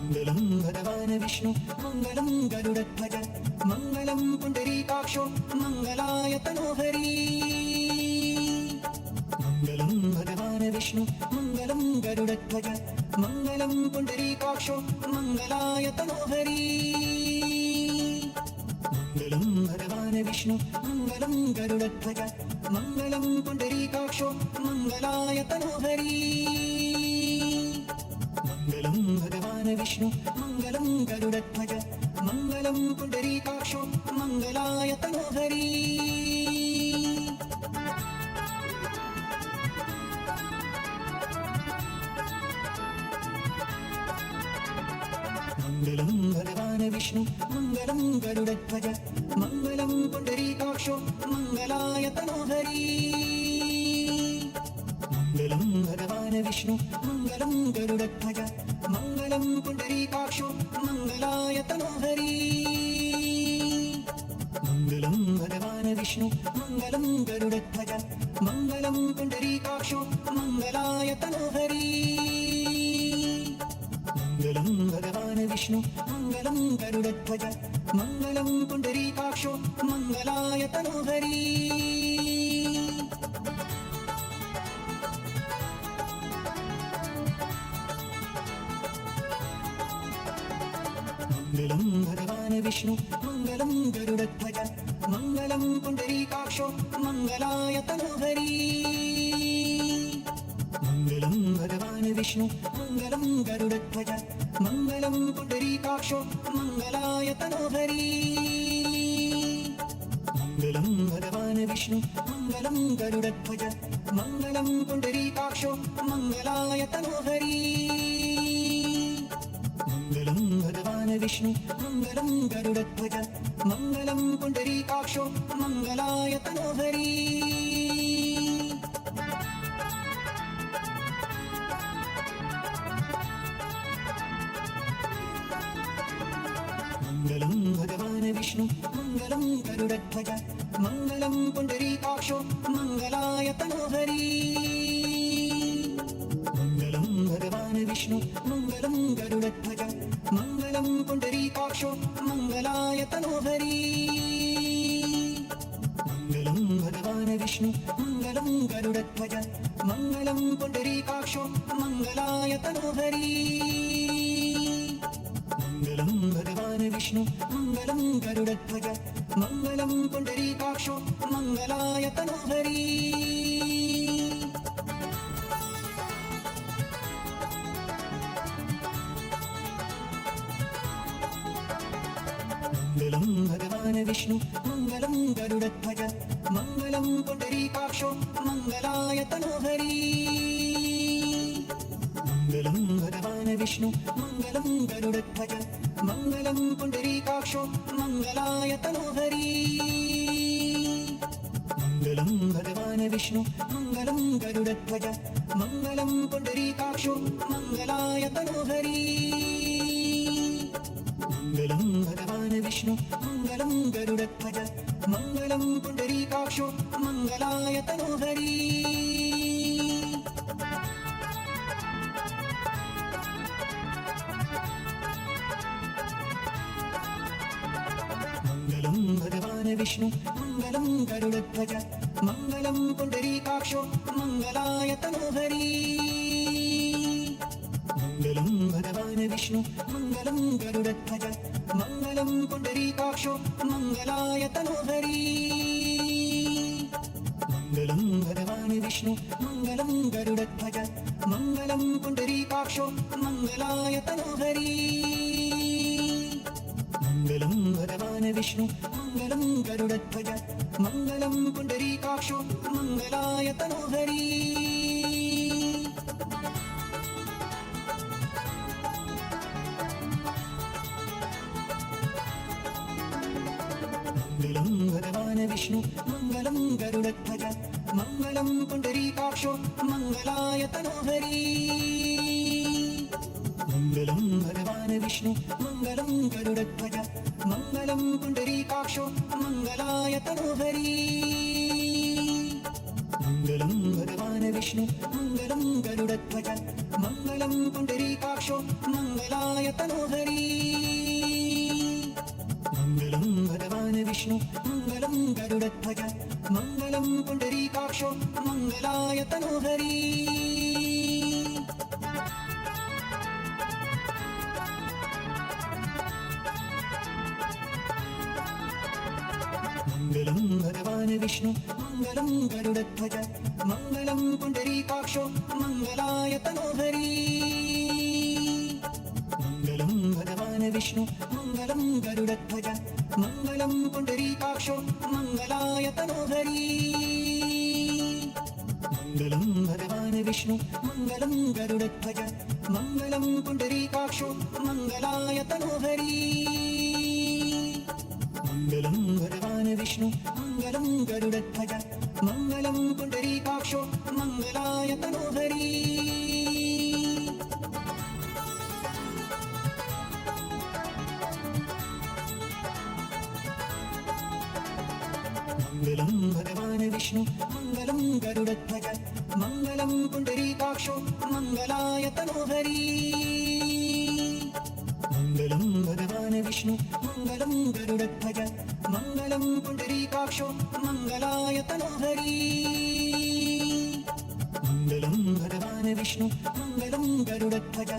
മംഗളം ഭഗവാൻ വിഷ്ണു മംഗളം ഗരുഡധ്വജ മംഗളം പുണ്ഡരീകാക്ഷോ മംഗളായ തനോഹരി. മംഗളം ഭഗവാൻ വിഷ്ണു മംഗളം ഗരുഡധ്വജ മംഗളം പുണ്ഡരീകാക്ഷോ മംഗളായ തനോഹരി. മംഗളം ഭഗവാൻ വിഷ്ണു മംഗളം ഗരുഡധ്വജ മംഗളം പുണ്ഡരീകാക്ഷോ മംഗളായ തനോഹരി. മംഗളം ഭഗവാൻ വിഷ്ണു മംഗളം ഗരുഡധ്വജ മംഗളം പുണ്ഡരീകാക്ഷോ മംഗളായ തനോഹരി. മംഗളം ഭഗവാൻ വിഷ്ണു മംഗളം ഗരുഡധ്വജ മംഗളം പുണ്ഡരീകാക്ഷോ മംഗളായ തനോഹരി. മംഗളം ഭഗവാൻ വിഷ്ണു മംഗളം ഗരുഡധ്വജ മംഗളം പുണ്ഡരീകാക്ഷോ മംഗളായ തനോഹരി. മംഗളം ഭഗവാൻ വിഷ്ണു മംഗളം ഗരുഡധ്വജ മംഗളം പുണ്ഡരീകാക്ഷോ മംഗളായ തനോഹരി. മംഗളം ഭഗവാൻ വിഷ്ണു മംഗളം ഗരുഡധ്വജ മംഗളം പുണ്ഡരീകാക്ഷോ മംഗളായ തനോഹരി. മംഗളം ഭഗവാൻ വിഷ്ണു മംഗളം ഗരുഡധ്വജ മംഗളം പുണ്ഡരീകാക്ഷോ മംഗളായ തനോഹരി. മംഗളം ഭഗവാൻ വിഷ്ണു മംഗളം ഗരുഡധ്വജ മംഗളം പുണ്ഡരീകാക്ഷോ മംഗളായ തനോഹരി. മംഗളം ഭഗവാൻ വിഷ്ണു മംഗളം ഗരുഡധ്വജ മംഗളം പുണ്ഡരീകാക്ഷോ മംഗളായ തനോഹരി. മംഗളം ഭഗവാൻ വിഷ്ണു മംഗളം ഗരുഡധ്വജ മംഗളം പുണ്ഡരീകാക്ഷോ മംഗളായ തനോഹരി. മംഗളം ഭഗവാൻ വിഷ്ണു മംഗളം ഗരുഡധ്വജ മംഗളം പുണ്ഡരീകാക്ഷോ മംഗളായ തനോഹരി. മംഗളം ഭഗവാൻ വിഷ്ണു മംഗളം ഗരുഡധ്വജ മംഗളം പുണ്ഡരീകാക്ഷോ മംഗളായ തനോഹരി. മംഗളം ഭഗവാൻ വിഷ്ണു മംഗളം ഗരുഡധ്വജ മംഗളം പുണ്ഡരീകാക്ഷോ മംഗളായ തനോഹരി. മംഗളം ഭഗവാൻ വിഷ്ണു മംഗളം ഗരുഡധ്വജ മംഗളം പുണ്ഡരീകാക്ഷോ മംഗളായ തനോഹരി. മംഗളം ഭഗവാൻ വിഷ്ണു മംഗളം ഗരുഡധ്വജ മംഗളം പുണ്ഡരീകാക്ഷോ മംഗളായ തനോഹരി. മംഗളം ഭഗവാൻ വിഷ്ണു മംഗളം ഗരുഡധ്വജ മംഗളം പുണ്ഡരീകാക്ഷോ മംഗളായ തനോഹരി. മംഗളം ഭഗവാൻ വിഷ്ണു മംഗളം ഗരുഡധ്വജ മംഗളം പുണ്ഡരീകാക്ഷോ മംഗളായ തനോഹരി. മംഗളം ഭഗവാൻ വിഷ്ണു മംഗളം ഗരുഡധ്വജ മംഗളം പുണ്ഡരീകാക്ഷോ മംഗളായ തനോഹരി. മംഗളം ഭഗവാൻ വിഷ്ണു മംഗളം ഗരുഡധ്വജ മംഗളം പുണ്ഡരീകാക്ഷോ മംഗളായ തനോഹരി. മംഗളം ഭഗവാൻ വിഷ്ണു മംഗളം ഗരുഡധ്വജ മംഗളം പുണ്ഡരീകാക്ഷോ മംഗളായ തനോഹരി. മംഗളം ഭഗവാൻ വിഷ്ണു മംഗളം ഗരുഡധ്വജ മംഗളം പുണ്ഡരീകാക്ഷോ മംഗളായ തനോഹരി. മംഗളം ഭഗവാൻ വിഷ്ണു മംഗളം ഗരുഡധ്വജ മംഗളം പുണ്ഡരീകാക്ഷോ മംഗളായ തനോഹരി. മംഗളം ഭഗവാൻ വിഷ്ണു മംഗളം ഗരുഡധ്വജ മംഗളം പുണ്ഡരീകാക്ഷോ മംഗളായ തനോഹരി. മംഗളം ഭഗവാൻ വിഷ്ണു മംഗളം ഗരുഡധ്വജ മംഗളം പുണ്ഡരീകാക്ഷോ മംഗളായ തനോഹരി. മംഗളം ഭഗവാന് വിഷ്ണു മംഗളം ഗരുഡധ്വജ മംഗളം പുണ്ടരീകാക്ഷോ മംഗളായ തനോഹരീ മംഗളം ഭഗവാന് വിഷ്ണു മംഗളം ഗരുഡധ്വജ മംഗളം പുണ്ടരീകാക്ഷോ മംഗളായ തനോഹരീ മംഗളം ഭഗവാന് വിഷ്ണു മംഗളം ഗരുഡധ്വജ മംഗളം പുണ്ടരീകാക്ഷോ മംഗളായ തനോഹരീ മംഗളം ഭഗവാന് വിഷ്ണു മംഗളം ഗരുഡധ്വജ മംഗളം പുണ്ടരീകാക്ഷോ മംഗളായ തനോഹരീ മംഗളം ഭഗവാന് വിഷ്ണു മംഗളം ഗരുഡധ്വജ മംഗളം പുണ്ടരീകാക്ഷോ മംഗളായ തനോഹരീ മംഗളം ഭഗവാന് വിഷ്ണു മംഗളം ഗരുഡധ്വജ മംഗളം പുണ്ടരീകാക്ഷോ മംഗളായ തനോഹരീ മംഗളം ഭഗവാന് വിഷ്ണു മംഗളം ഗരുഡധ്വജ മംഗളം പുണ്ടരീകാക്ഷോ മംഗളായ തനോഹരീ മംഗളം ഭഗവാന് വിഷ്ണു മംഗളം ഗരുഡധ്വജ മംഗളം പുണ്ടരീകാക്ഷോ മംഗളായ തനോഹരീ മംഗളം ഭഗവാന് വിഷ്ണു മംഗളം ഗരുഡധ്വജ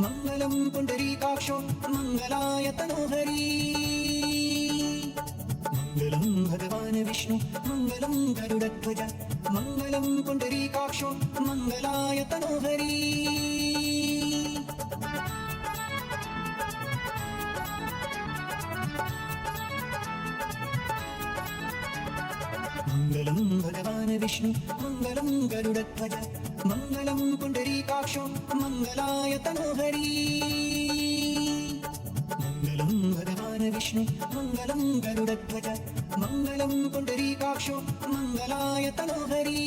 മംഗളം പുണ്ടരീകാക്ഷോ മംഗളായ തനോഹരീ മംഗളം ഭഗവാന് വിഷ്ണു മംഗളം ഗരുഡധ്വജ മംഗളം പുണ്ടരീകാക്ഷോ മംഗളായ തനോഹരീ മംഗളം ഭഗവാന് വിഷ്ണു മംഗളം ഗരുഡധ്വജ മംഗളം പുണ്ടരീകാക്ഷോ മംഗളായ തനോഹരീ മംഗളം ഭഗവാന് വിഷ്ണു മംഗളം ഗരുഡധ്വജ മംഗളം പുണ്ടരീകാക്ഷോ മംഗളായ തനോഹരീ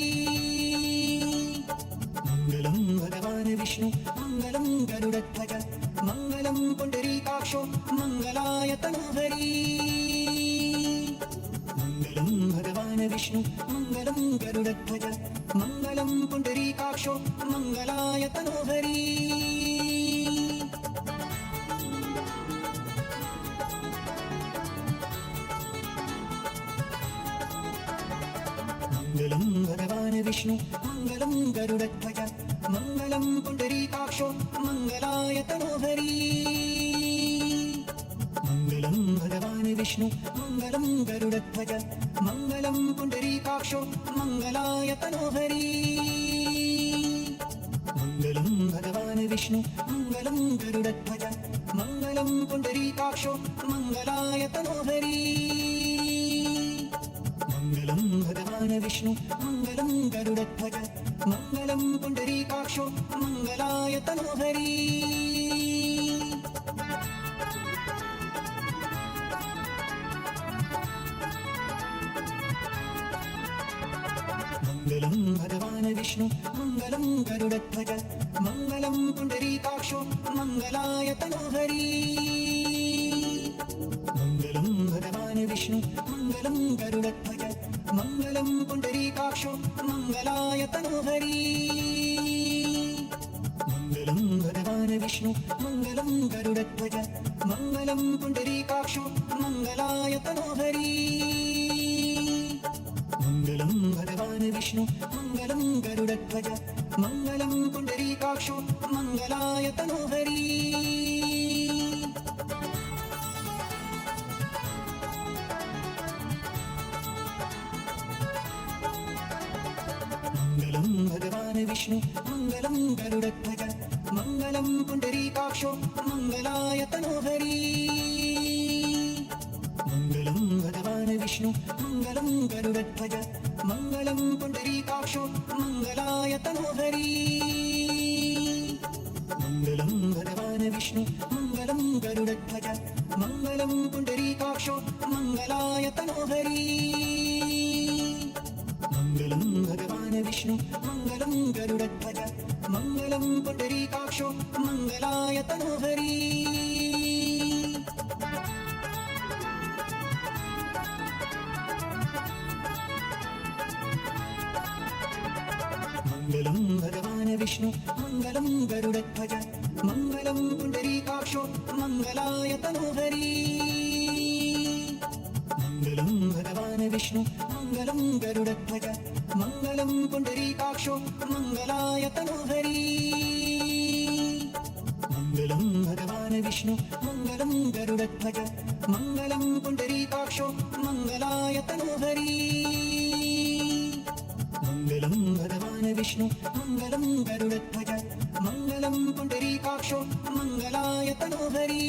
മംഗളം ഭഗവാന് വിഷ്ണു മംഗളം ഗരുഡധ്വജ മംഗളം പുണ്ടരീകാക്ഷോ മംഗളായ തനോഹരീ മംഗളം ഭഗവാന് വിഷ്ണു മംഗളം ഗരുഡധ്വജ മംഗളം പുണ്ടരീകാക്ഷോ മംഗളായ തനോഹരീ മംഗളം ഭഗവാന് വിഷ്ണു മംഗളം ഗരുഡധ്വജ മംഗളം പുണ്ടരീകാക്ഷോ മംഗളായ തനോഹരീ മംഗളം ഭഗവാന് വിഷ്ണു മംഗളം ഗരുഡധ്വജ മംഗളം പുണ്ടരീകാക്ഷോ മംഗളായ തനോഹരീ മംഗളം ഭഗവാന് വിഷ്ണു മംഗളം ഗരുഡധ്വജ മംഗളം പുണ്ടരീകാക്ഷോ മംഗളായ തനോഹരീ മംഗളം ഭഗവാന് വിഷ്ണു മംഗളം ഗരുഡധ്വജ മംഗളം പുണ്ടരീകാക്ഷോ മംഗളായ തനോഹരീ മംഗളം ഭഗവാന് വിഷ്ണു മംഗളം ഗരുഡധ്വജ മംഗളം പുണ്ടരീകാക്ഷോ മംഗളായ തനോഹരീ മംഗളം ഭഗവാന് വിഷ്ണു മംഗളം ഗരുഡധ്വജ മംഗളം പുണ്ടരീകാക്ഷോ മംഗളായ തനോഹരീ മംഗളം ഭഗവാന് വിഷ്ണു മംഗളം ഗരുഡധ്വജ മംഗളം പുണ്ടരീകാക്ഷോ മംഗളായ തനോഹരീ മംഗളം ഭഗവാന് വിഷ്ണു മംഗളം ഗരുഡധ്വജ മംഗളം പുണ്ടരീകാക്ഷോ മംഗളായ തനോഹരീ മംഗളം ഭഗവാന് വിഷ്ണു മംഗളം ഗരുഡധ്വജ മംഗളം പുണ്ടരീകാക്ഷോ മംഗളായ തനോഹരീ മംഗളം ഭഗവാന് വിഷ്ണു മംഗളം ഗരുഡധ്വജ മംഗളം പുണ്ടരീകാക്ഷോ മംഗളായ തനോഹരീ മംഗളം ഭഗവാന് വിഷ്ണു മംഗളം ഗരുഡധ്വജ മംഗളം പുണ്ടരീകാക്ഷോ മംഗളായ തനോഹരീ മംഗളം ഭഗവാന് വിഷ്ണു മംഗളം ഗരുഡധ്വജ മംഗളം പുണ്ടരീകാക്ഷോ മംഗളായ തനോഹരീ मङ्गलं भगवान् विष्णु मङ्गलं गरुडध्वज मङ्गलं पुण्डरीकाक्षो मङ्गलाय तनोहरी मङ्गलं भगवान् विष्णु मङ्गलं गरुडध्वज मङ्गलं पुण्डरीकाक्षो मङ्गलाय तनोहरी मङ्गलं भगवान् विष्णु मङ्गलं गरुडध्वज मङ्गलं पुण्डरीकाक्षो मङ्गलाय तनोहरी मङ्गलं भगवान् विष्णु मङ्गलं गरुडध्वज मङ्गलं पुण्डरीकाक्षो मङ्गलाय तनोहरी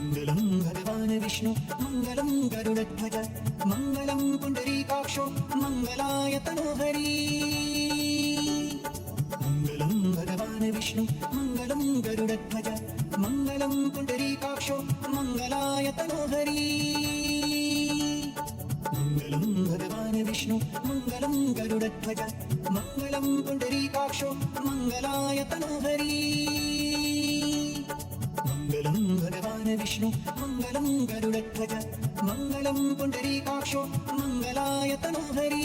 मङ्गलं भगवान् विष्णु मङ्गलं गरुडध्वज मङ्गलं पुण्डरीकाक्षो मङ्गलाय तनोहरी मङ्गलं भगवान् विष्णु मङ्गलं गरुडध्वज मङ्गलं पुण्डरीकाक्षो मङ्गलाय तनोहरी मङ्गलं भगवान् विष्णु मङ्गलं गरुडध्वज मङ्गलं पुण्डरीकाक्षो मङ्गलाय तनोहरी मङ्गलं भगवान् विष्णु मङ्गलं गरुडध्वज मङ्गलं पुण्डरीकाक्षो मङ्गलाय तनोहरी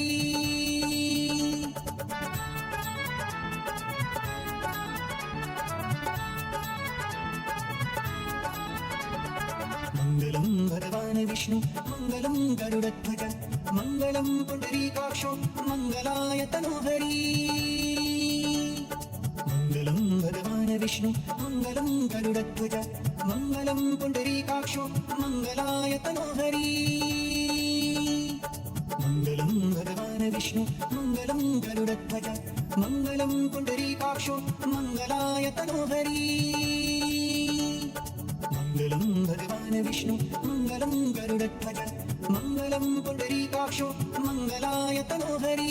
मङ्गलं भगवान् विष्णु मङ्गलं गरुडध्वज मङ्गलं पुण्डरीकाक्षो मङ्गलाय तनोहरी मङ्गलं भगवान् विष्णु मङ्गलं गरुडध्वज मङ्गलं पुण्डरीकाक्षो मङ्गलाय तनोहरी मङ्गलं भगवान् विष्णु मङ्गलं गरुडध्वज मङ्गलं पुण्डरीकाक्षो मङ्गलाय तनोहरी मङ्गलं भगवान् विष्णु मङ्गलं गरुडध्वज मङ्गलं पुण्डरीकाक्षो मङ्गलाय तनोहरी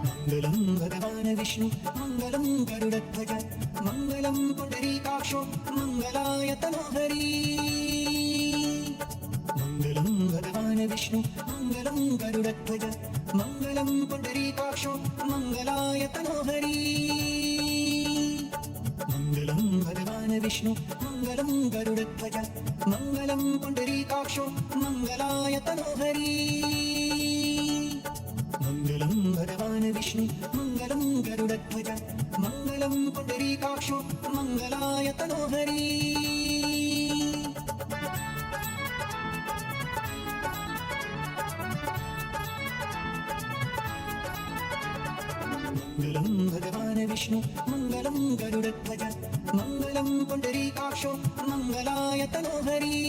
मङ्गलं भगवान् विष्णु मङ्गलं गरुडध्वज मङ्गलं पुण्डरीकाक्षो मङ्गलाय तनोहरी मङ्गलं भगवान् विष्णु मङ्गलं गरुडध्वज मङ्गलं पुण्डरीकाक्षो मङ्गलाय तनोहरी मङ्गलं भगवान् विष्णु मङ्गलं गरुडध्वज मङ्गलं पुण्डरीकाक्षो मङ्गलाय तनोहरी मङ्गलं भगवान् विष्णु मङ्गलं गरुडध्वज मङ्गलं पुण्डरीकाक्षो मङ्गलाय तनोहरी मङ्गलं भगवान् विष्णु मङ्गलं गरुडध्वज मङ्गलं पुण्डरीकाक्षो मङ्गलाय तनोहरी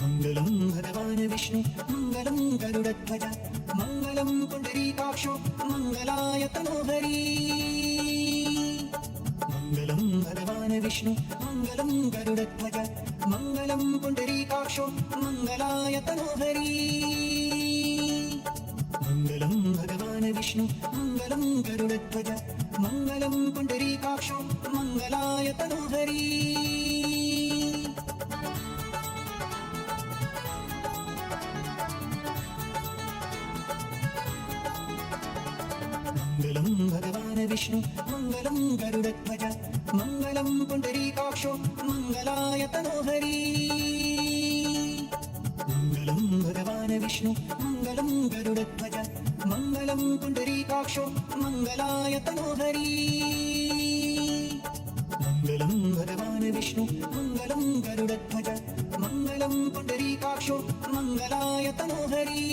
मङ्गलं भगवान् विष्णु मङ्गलं गरुडध्वज मङ्गलं पुण्डरीकाक्षो मङ्गलाय तनोहरी मङ्गलं भगवान् विष्णु मङ्गलं गरुडध्वज मङ्गलं पुण्डरीकाक्षो मङ्गलाय तनोहरी मङ्गलं भगवान् विष्णु मङ्गलं गरुडध्वज मङ्गलं पुण्डरीकाक्षो मङ्गलाय तनोहरी मङ्गलं भगवान् विष्णु मङ्गलं गरुडध्वज मङ्गलं पुण्डरीकाक्षो मङ्गलाय तनोहरी मङ्गलं भगवान् विष्णु मङ्गलं गरुडध्वज मङ्गलं पुण्डरीकाक्षो मङ्गलाय तनोहरी मङ्गलं भगवान् विष्णु मङ्गलं गरुडध्वज मङ्गलं पुण्डरीकाक्षो मङ्गलाय तनोहरी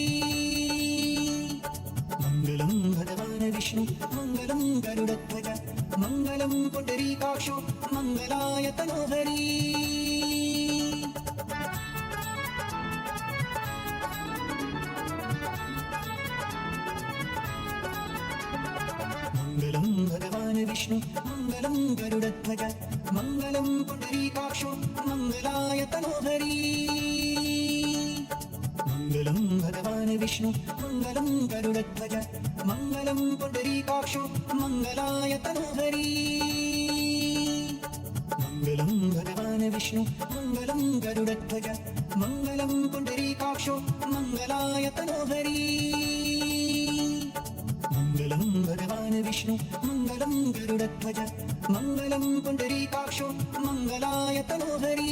मङ्गलं भगवान् विष्णु मङ्गलं गरुडध्वज मङ्गलं पुण्डरीकाक्षो मङ्गलाय तनोहरी मङ्गलं भगवान् विष्णु मङ्गलं गरुडध्वज मङ्गलं पुण्डरीकाक्षो मङ्गलाय तनोहरी मङ्गलं भगवान् विष्णु मङ्गलं गरुडध्वज मङ्गलं पुण्डरीकाक्षो मङ्गलाय तनोहरी मङ्गलं भगवान् विष्णु मङ्गलं गरुडध्वज मङ्गलं पुण्डरीकाक्षो मङ्गलाय तनोहरी मङ्गलं भगवान् विष्णु मङ्गलं गरुडध्वज मङ्गलं पुण्डरीकाक्षो मङ्गलाय तनोहरी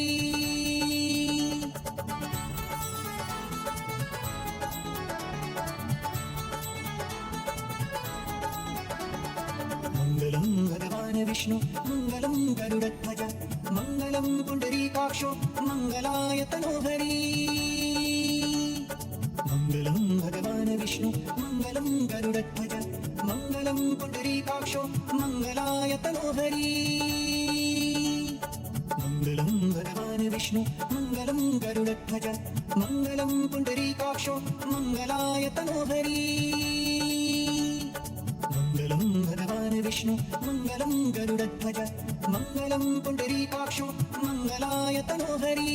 मङ्गलं भगवान् विष्णु मङ्गलं गरुडध्वज मङ्गलं पुण्डरीकाक्षो मङ्गलाय तनोहरी मङ्गलं भगवान् विष्णु मङ्गलं गरुडध्वज मङ्गलं पुण्डरीकाक्षो मङ्गलाय तनोहरी मङ्गलं भगवान् विष्णु मङ्गलं गरुडध्वज मङ्गलं पुण्डरीकाक्षो मङ्गलाय तनोहरी मङ्गलं भगवान् विष्णु मङ्गलं गरुडध्वज मङ्गलं पुण्डरीकाक्षो मङ्गलाय तनोहरी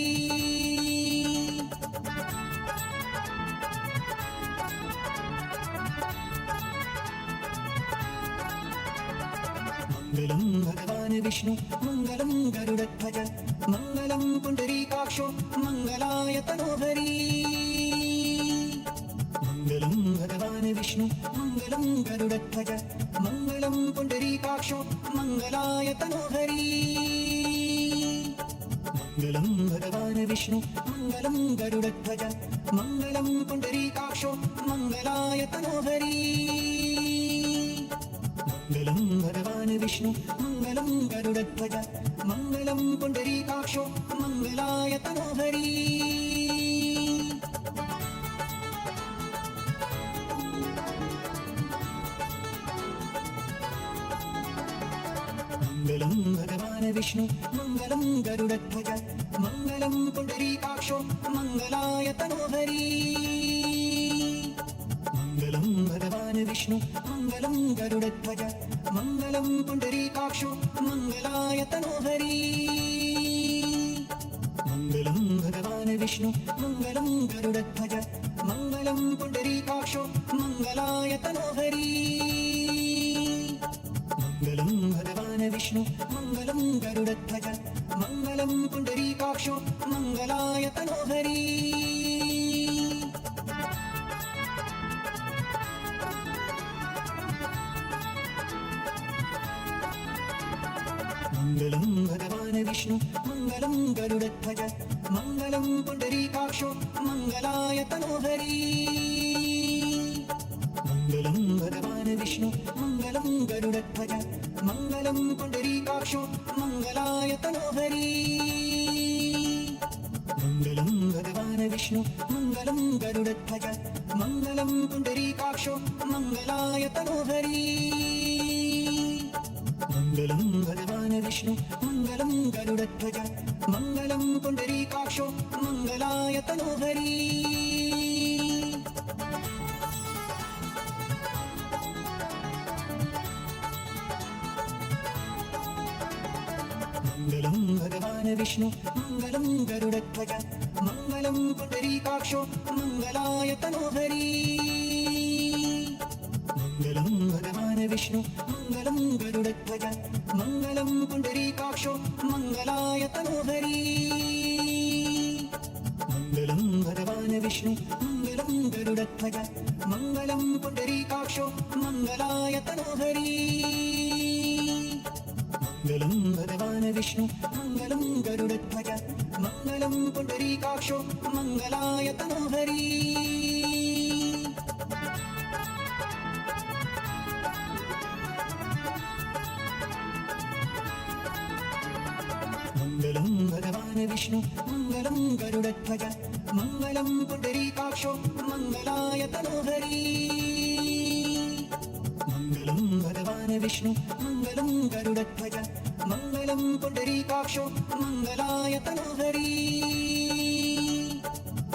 मङ्गलं भगवान् विष्णु मङ्गलं गरुडध्वज मङ्गलं पुण्डरीकाक्षो मङ्गलाय तनोहरी मङ्गलं भगवान् विष्णु मङ्गलं गरुडध्वज मङ्गलं पुण्डरीकाक्षो मङ्गलाय तनोहरी मङ्गलं भगवान् विष्णु मङ्गलं गरुडध्वज मङ्गलं पुण्डरीकाक्षो मङ्गलाय तनोहरी मङ्गलं भगवान् विष्णु मङ्गलं गरुडध्वज मङ्गलं पुण्डरीकाक्षो मङ्गलाय तनोहरी मङ्गलं भगवान् विष्णु मङ्गलं गरुडध्वज मङ्गलं पुण्डरीकाक्षो मङ्गलाय तनोहरी मङ्गलं भगवान् विष्णु मङ्गलं गरुडध्वज मङ्गलं पुण्डरीकाक्षो मङ्गलाय तनोहरी मङ्गलं भगवान् विष्णु मङ्गलं गरुडध्वज मङ्गलं पुण्डरीकाक्षो मङ्गलाय तनोहरी मङ्गलं भगवान् विष्णु मङ्गलं गरुडध्वज मङ्गलं पुण्डरीकाक्षो मङ्गलाय तनोहरी मङ्गलं भगवान् विष्णु मङ्गलं गरुडध्वज मङ्गलं पुण्डरीकाक्षो मङ्गलाय तनोहरी मङ्गलं भगवान् विष्णु मङ्गलं गरुडध्वज मङ्गलं पुण्डरीकाक्षो मङ्गलाय तनोहरी मङ्गलं भगवान् विष्णु मङ्गलं गरुडध्वज मङ्गलं पुण्डरीकाक्षो मङ्गलाय तनोहरी मङ्गलं भगवान् विष्णु मङ्गलं गरुडध्वज मङ्गलं पुण्डरीकाक्षो मङ्गलाय तनोहरी मङ्गलं भगवान् विष्णु मङ्गलं गरुडध्वज मङ्गलं पुण्डरीकाक्षो मङ्गलाय तनोहरी मङ्गलं भगवान् विष्णु मङ्गलं गरुडध्वज मङ्गलं पुण्डरीकाक्षो मङ्गलाय तनोहरी मङ्गलं भगवान् विष्णु मङ्गलं गरुडध्वज मङ्गलं पुण्डरीकाक्षो मङ्गलाय तनोहरी मङ्गलं भगवान् विष्णु मङ्गलं गरुडध्वज मङ्गलं पुण्डरीकाक्षो मङ्गलाय तनोहरी मङ्गलं भगवान् विष्णु मङ्गलं गरुडध्वज मङ्गलं पुण्डरीकाक्षो मङ्गलाय तनोहरी मङ्गलं भगवान् विष्णु मङ्गलं गरुडध्वज मङ्गलं पुण्डरीकाक्षो मङ्गलाय तनोहरी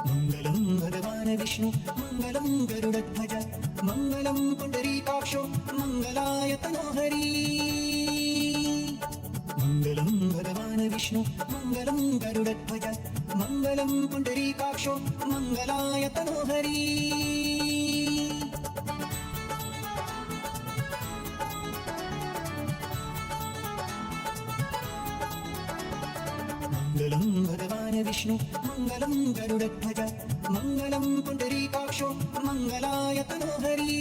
मङ्गलं भगवान् विष्णु मङ्गलं गरुडध्वज मङ्गलं पुण्डरीकाक्षो मङ्गलाय तनोहरी मङ्गलं भगवान् विष्णु मङ्गलं गरुडध्वज मङ्गलं पुण्डरीकाक्षो मङ्गलाय तनोहरी मङ्गलं भगवान् विष्णु मङ्गलं गरुडध्वज मङ्गलं पुण्डरीकाक्षो मङ्गलाय तनोहरी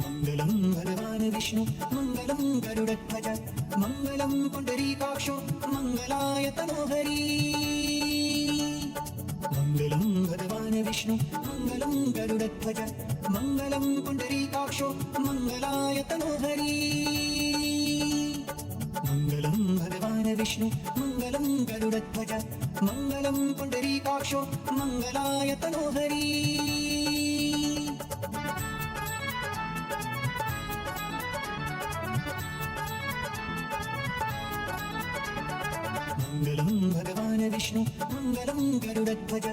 मङ्गलं भगवान् विष्णु मङ्गलं गरुडध्वज मङ्गलं पुण्डरीकाक्षो मङ्गलाय तनोहरी मङ्गलं भगवान् विष्णु मङ्गलं गरुडध्वज मङ्गलं पुण्डरीकाक्षो मङ्गलाय तनोहरी मङ्गलं भगवान् विष्णु मङ्गलं गरुडध्वज मङ्गलं पुण्डरीकाक्षो मङ्गलाय तनोहरी मङ्गलं भगवान् विष्णु मङ्गलं गरुडध्वज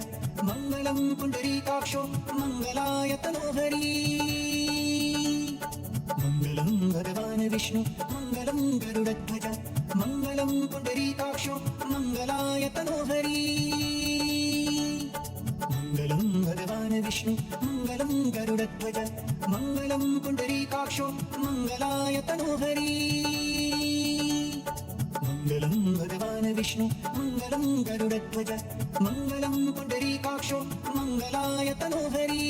मङ्गलं पुण्डरीकाक्षो मङ्गलाय तनोहरी मङ्गलं भगवान् विष्णु मङ्गलं गरुडध्वज मङ्गलं पुण्डरीकाक्षो मङ्गलाय तनोहरी मङ्गलं भगवान् विष्णु मङ्गलं गरुडध्वज मङ्गलं पुण्डरीकाक्षो मङ्गलाय तनोहरी मङ्गलं भगवान् विष्णु मङ्गलं गरुडध्वज मङ्गलं पुण्डरीकाक्षो मङ्गलाय तनोहरी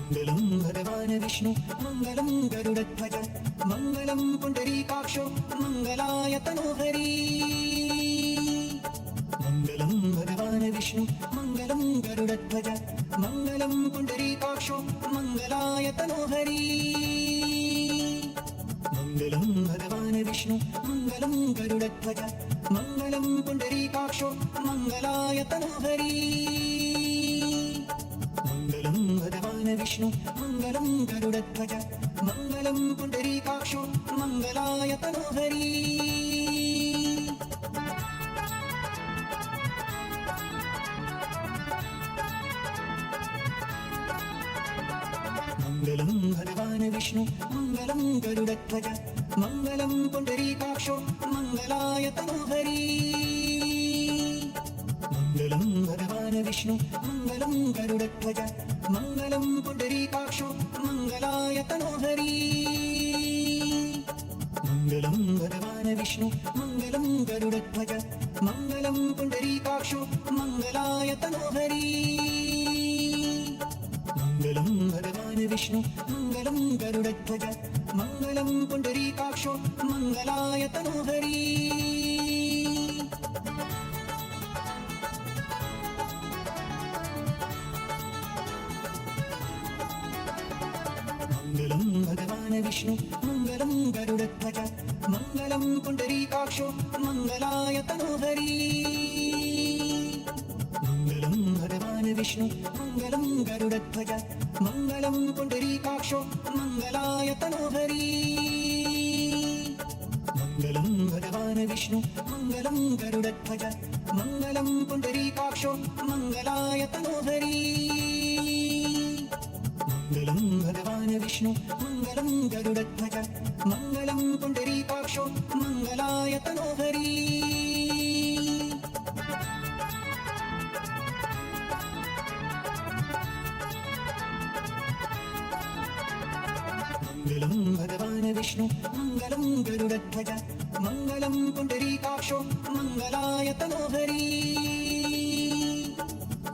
मङ्गलं भगवान् विष्णु मङ्गलं गरुडध्वज मङ्गलं पुण्डरीकाक्षो मङ्गलाय तनोहरी मङ्गलं भगवान् विष्णु मङ्गलं गरुडध्वज मङ्गलं पुण्डरीकाक्षो मङ्गलाय तनोहरी मङ्गलं भगवान् विष्णु मङ्गलं गरुडध्वज मङ्गलं पुण्डरीकाक्षो मङ्गलाय तनोहरी मङ्गलं भगवान् विष्णु मङ्गलं गरुडध्वज मङ्गलं पुण्डरीकाक्षो मङ्गलाय तनोहरी मङ्गलं भगवान् विष्णु मङ्गलं गरुडध्वज मङ्गलं पुण्डरीकाक्षो मङ्गलाय तनोहरी मङ्गलं भगवान् विष्णु मङ्गलं गरुडध्वज मङ्गलं पुण्डरीकाक्षो मङ्गलाय तनोहरी मङ्गलं भगवान् विष्णु मङ्गलं गरुडध्वज मङ्गलं पुण्डरीकाक्षो मङ्गलाय तनोहरी मङ्गलं भगवान् विष्णु मङ्गलं गरुडध्वज मङ्गलं पुण्डरीकाक्षो मङ्गलाय तनोहरी मङ्गलं भगवान् विष्णु मङ्गलं गरुडध्वज मङ्गलं पुण्डरीकाक्षो मङ्गलाय तनोहरी मङ्गलं भगवान् विष्णु मङ्गलं गरुडध्वज मङ्गलं पुण्डरीकाक्षो मङ्गलाय तनोहरी मङ्गलं भगवान् विष्णु मङ्गलं गरुडध्वज मङ्गलं पुण्डरीकाक्षो मङ्गलाय तनोहरी मङ्गलं भगवान् विष्णु मङ्गलं गरुडध्वज मङ्गलं पुण्डरीकाक्षो मङ्गलाय तनोहरी मङ्गलं भगवान् विष्णु मङ्गलं गरुडध्वज मङ्गलं पुण्डरीकाक्षो मङ्गलाय तनोहरी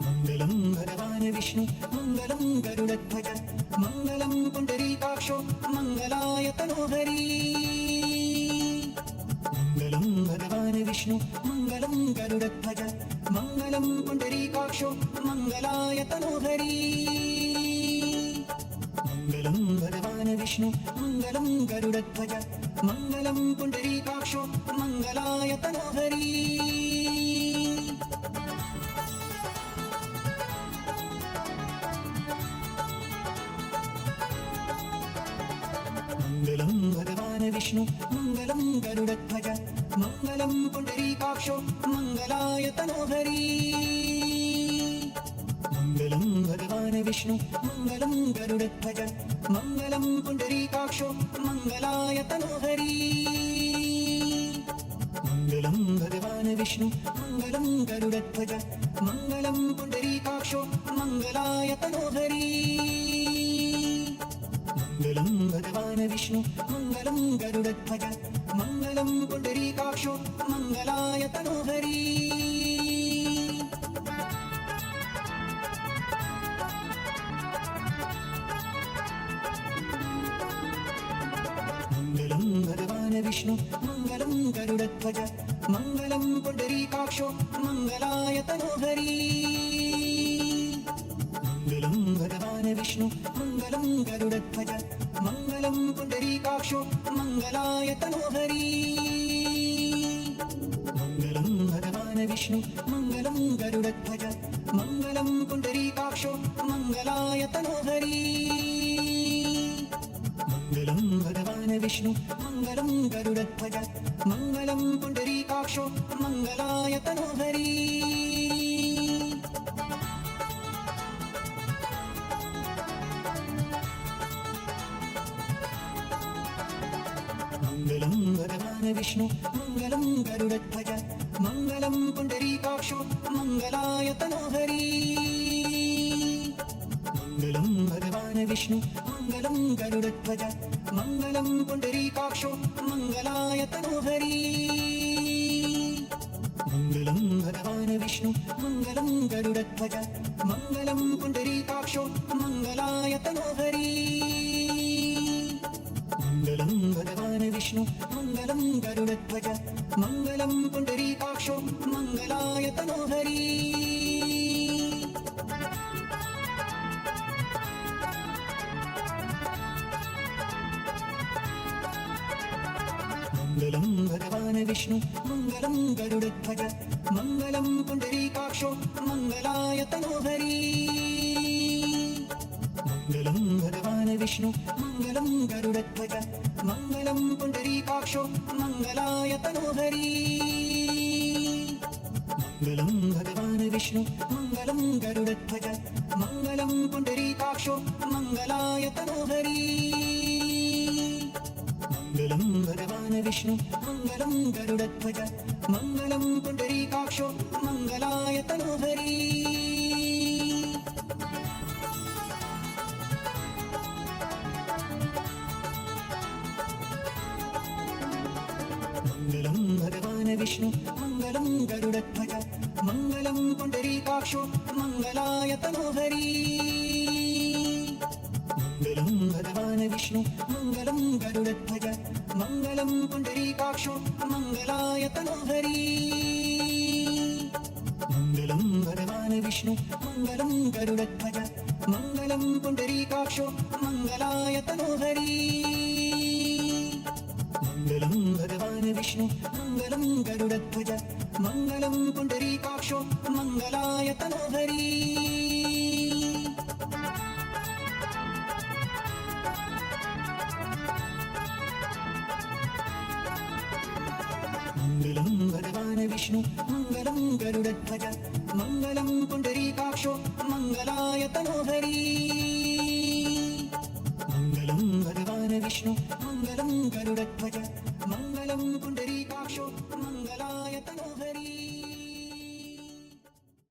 मङ्गलं भगवान् विष्णु मङ्गलं गरुडध्वज मङ्गलं पुण्डरीकाक्षो मङ्गलाय तनोहरी मङ्गलं भगवान् विष्णु मङ्गलं गरुडध्वज मङ्गलं पुण्डरीकाक्षो मङ्गलाय तनोहरी मङ्गलं भगवान् विष्णु मङ्गलं गरुडध्वज मङ्गलं पुण्डरीकाक्षो मङ्गलाय तनोहरी मङ्गलं भगवान् विष्णु मङ्गलं गरुडध्वज मङ्गलं पुण्डरीकाक्षो मङ्गलाय तनोहरी मङ्गलं भगवान् विष्णु मङ्गलं गरुडध्वज मङ्गलं पुण्डरीकाक्षो मङ्गलाय तनोहरी मङ्गलं भगवान् विष्णु मङ्गलं गरुडध्वज मङ्गलं पुण्डरीकाक्षो मङ्गलाय तनोहरी विष्णु मङ्गलं गरुडध्वज मङ्गलं पुण्डरीकाक्षो मङ्गलाय तनोहरी मङ्गलं भगवान् विष्णु मङ्गलं गरुडध्वज मङ्गलं पुण्डरीकाक्षो मङ्गलाय तनोहरी मङ्गलं भगवान् विष्णु मङ्गलं गरुडध्वज मङ्गलं पुण्डरीकाक्षो मङ्गलाय तनोहरी मङ्गलं भगवान् विष्णु मङ्गलं गरुडध्वज मङ्गलं पुण्डरीकाक्षो मङ्गलाय तनोहरी मङ्गलं भगवान् विष्णु मङ्गलं गरुडध्वज मङ्गलं पुण्डरीकाक्षो मङ्गलाय तनोहरी मङ्गलं भगवान् विष्णु मङ्गलं गरुडध्वज मङ्गलं पुण्डरीकाक्षो मङ्गलाय तनोहरी मङ्गलं भगवान् विष्णु मङ्गलं गरुडध्वज मङ्गलं पुण्डरीकाक्षो मङ्गलाय तनोहरी मङ्गलं भगवान् विष्णु मङ्गलं गरुडध्वज मङ्गलं पुण्डरीकाक्षो मङ्गलाय तनोहरी मङ्गलं भगवान् विष्णु मङ्गलं गरुडध्वज मङ्गलं पुण्डरीकाक्षो मङ्गलाय तनोहरी मङ्गलं भगवान् विष्णु मङ्गलं गरुडध्वज मङ्गलं पुण्डरीकाक्षो मङ्गलाय तनोहरी मङ्गलं भगवान् विष्णु मङ्गलं गरुडध्वज मङ्गलं पुण्डरीकाक्षो मङ्गलाय तनोहरी मङ्गलं भगवान् विष्णु मङ्गलं गरुडध्वज मङ्गलं पुण्डरीकाक्षो मङ्गलाय तनोहरी मङ्गलं भगवान् विष्णु मङ्गलं गरुडध्वज मङ्गलं पुण्डरीकाक्षो मङ्गलाय तनोहरी मङ्गलं भगवान् विष्णु मङ्गलं गरुडध्वज मङ्गलं पुण्डरीकाक्षो मङ्गलाय तनोहरी मङ्गलं भगवान् विष्णु मङ्गलं गरुडध्वज मङ्गलं पुण्डरीकाक्षो मङ्गलाय तनोहरी मङ्गलं भगवान् विष्णु मङ्गलं गरुडध्वज मङ्गलं पुण्डरीकाक्षो मङ्गलाय तनोहरी मङ्गलं भगवान् विष्णु मङ्गलं गरुडध्वज मङ्गलं पुण्डरीकाक्षो मङ्गलाय तनोहरी मङ्गलं भगवान् विष्णु मङ्गलं गरुडध्वज मङ्गलं पुण्डरीकाक्षो मङ्गलाय तनोहरी मङ्गलं भगवान् विष्णु मङ्गलं गरुडध्वज मङ्गलं पुण्डरी